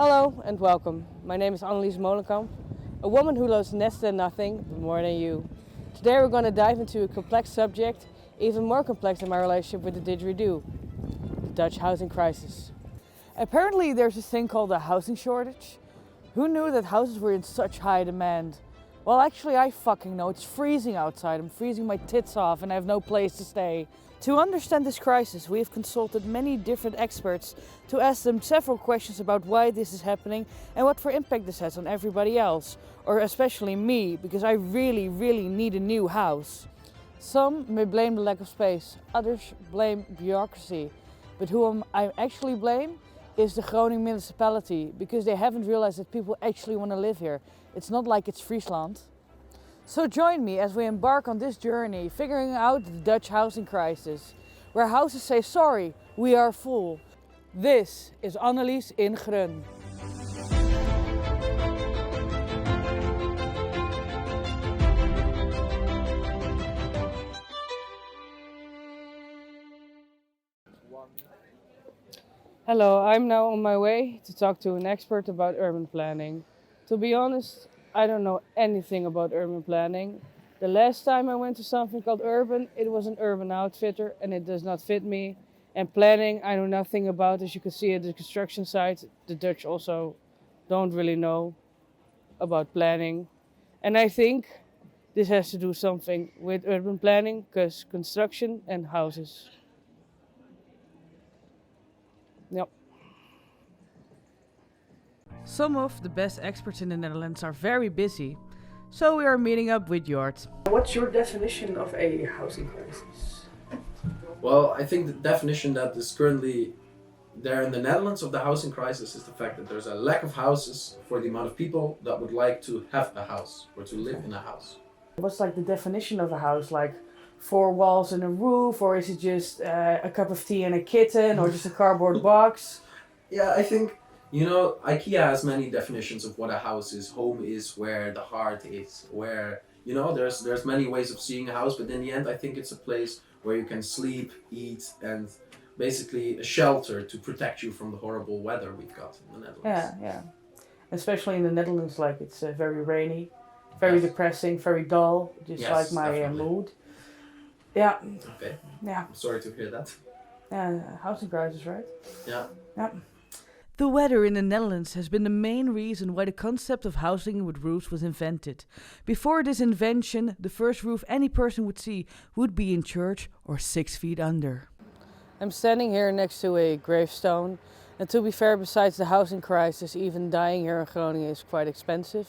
Hello and welcome. My name is Annelies, a woman who loves less than nothing, but more than you. Today we're going to dive into a complex subject, even more complex than my relationship with the didgeridoo, the Dutch housing crisis. Apparently there's this thing called a housing shortage. Who knew that houses were in such high demand? Well, actually I fucking know. It's freezing outside. I'm freezing my tits off and I have no place to stay. To understand this crisis, we have consulted many different experts to ask them several questions about why this is happening and what for impact this has on everybody else, or especially me, because I really need a new house. Some may blame the lack of space, others blame bureaucracy, but who I actually blame is the Groningen municipality, because they haven't realized that people actually want to live here. It's not like it's Friesland. So join me as we embark on this journey, figuring out the Dutch housing crisis, where houses say sorry, we are full. This is Annelies in Grunn. Hello, I'm now on my way to talk to an expert about urban planning. To be honest, I don't know anything about urban planning. The last time I went to something called Urban, it was an Urban Outfitter and it does not fit me. And planning, I know nothing about. As you can see at the construction site, the Dutch also don't really know about planning. And I think this has to do something with urban planning, because construction and houses. Yep. Some of the best experts in the Netherlands are very busy, so we are meeting up with Jort. What's your definition of a housing crisis? Well, I think the definition that is currently there in the Netherlands of the housing crisis is the fact that there's a lack of houses for the amount of people that would like to have a house or to live in a house. What's like the definition of a house? Like 4 walls and a roof, or is it just a cup of tea and a kitten, or just a cardboard box? Yeah, I think, IKEA has many definitions of what a house is. Home is where the heart is, where, there's many ways of seeing a house, but in the end, I think it's a place where you can sleep, eat, and basically a shelter to protect you from the horrible weather we've got in the Netherlands. Yeah. Especially in the Netherlands, like it's very rainy, very depressing, very dull, just like my mood. Yeah. Okay. Yeah. I'm sorry to hear that. Yeah, housing crisis, right? Yeah. Yeah. The weather in the Netherlands has been the main reason why the concept of housing with roofs was invented. Before this invention, the first roof any person would see would be in church or 6 feet under. I'm standing here next to a gravestone, and to be fair, besides the housing crisis, even dying here in Groningen is quite expensive.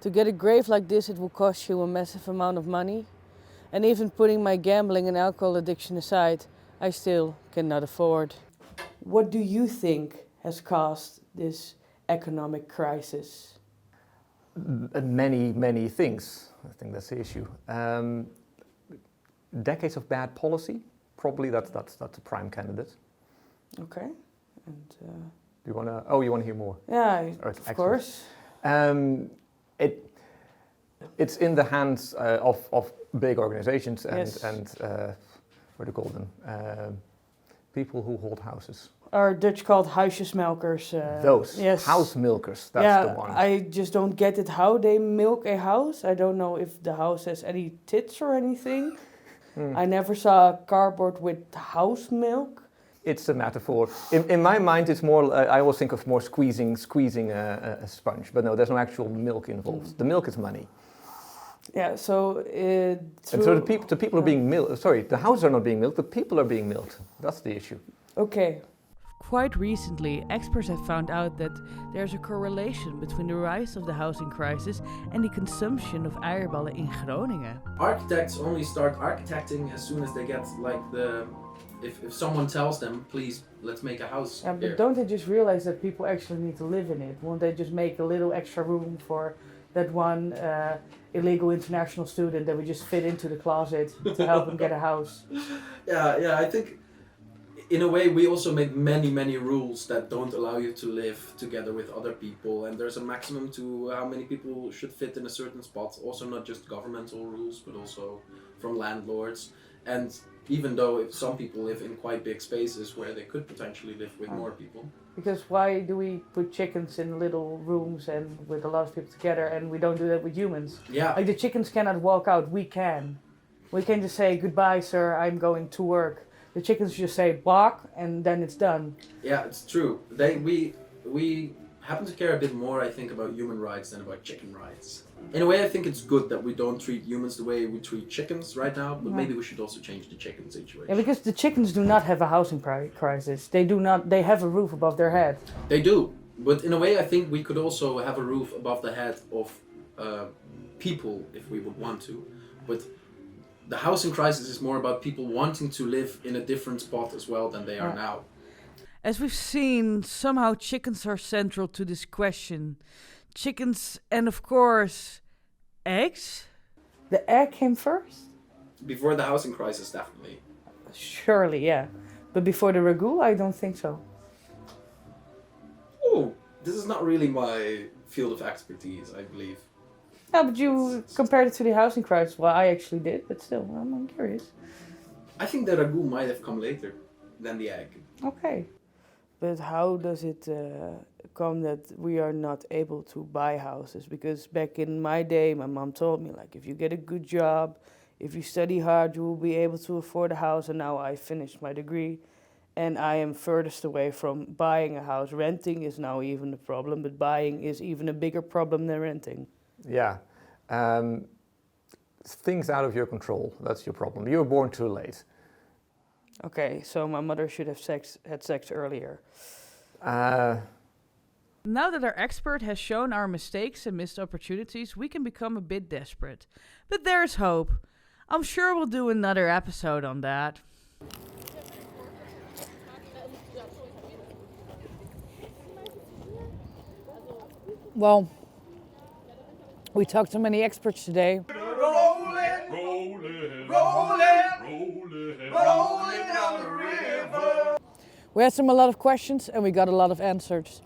To get a grave like this, it will cost you a massive amount of money. And even putting my gambling and alcohol addiction aside, I still cannot afford. What do you think has caused this economic crisis? Many things. I think that's the issue. Decades of bad policy. Probably that's a prime candidate. Okay. And do you want to? Oh, you want to hear more? Yeah, of course. It's in the hands of big organizations and what do you call them? People who hold houses. Are Dutch called huisjesmelkers. Those. Yes. House milkers. That's the one. I just don't get it how they milk a house. I don't know if the house has any tits or anything. I never saw a cardboard with house milk. It's a metaphor. In my mind, it's more. I always think of more squeezing a sponge, but no, there's no actual milk involved. The milk is money. Yeah. So. And so the people are being milked. Sorry, the houses are not being milked. The people are being milked. That's the issue. Okay. Quite recently, experts have found out that there's a correlation between the rise of the housing crisis and the consumption of eierballen in Groningen. Architects only start architecting as soon as they get if someone tells them, please, let's make a house. Yeah, but don't they just realize that people actually need to live in it? Won't they just make a little extra room for that one illegal international student that we just fit into the closet to help him get a house? Yeah, I think in a way we also make many rules that don't allow you to live together with other people, and there's a maximum to how many people should fit in a certain spot. Also not just governmental rules, but also from landlords. And even though if some people live in quite big spaces where they could potentially live with more people. Because why do we put chickens in little rooms and with a lot of people together, and we don't do that with humans? Yeah. Like the chickens cannot walk out, we can. We can just say, goodbye sir, I'm going to work. The chickens just say bark and then it's done. Yeah, it's true. We happen to care a bit more, I think, about human rights than about chicken rights. In a way, I think it's good that we don't treat humans the way we treat chickens right now, but maybe we should also change the chicken situation. Yeah, because the chickens do not have a housing crisis. They do not. They have a roof above their head. They do, but in a way, I think we could also have a roof above the head of people if we would want to. But the housing crisis is more about people wanting to live in a different spot as well than they are now. As we've seen, somehow chickens are central to this question. Chickens and, of course, eggs? The egg came first? Before the housing crisis, definitely. Surely, yeah. But before the ragout, I don't think so. Oh, this is not really my field of expertise, I believe. Yeah, but you compared it to the housing crisis. Well, I actually did, but still, I'm curious. I think the ragout might have come later than the egg. Okay. But how does it come that we are not able to buy houses? Because back in my day, my mom told me, like, if you get a good job, if you study hard, you will be able to afford a house. And now I finished my degree and I am furthest away from buying a house. Renting is now even a problem, but buying is even a bigger problem than renting. Yeah. Things out of your control, that's your problem. You were born too late. Okay, so my mother should have had sex earlier. Now that our expert has shown our mistakes and missed opportunities, we can become a bit desperate. But there's hope. I'm sure we'll do another episode on that. Well, we talked to many experts today. We asked them a lot of questions and we got a lot of answers.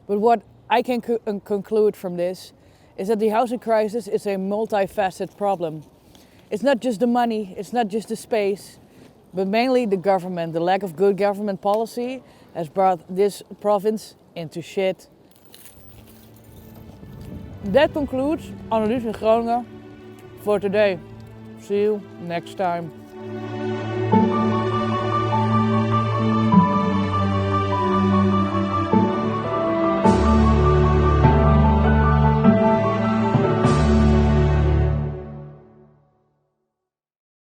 But what I can conclude from this is that the housing crisis is a multifaceted problem. It's not just the money, it's not just the space, but mainly the government. The lack of good government policy has brought this province into shit. That concludes Annelies in Groningen for today. See you next time.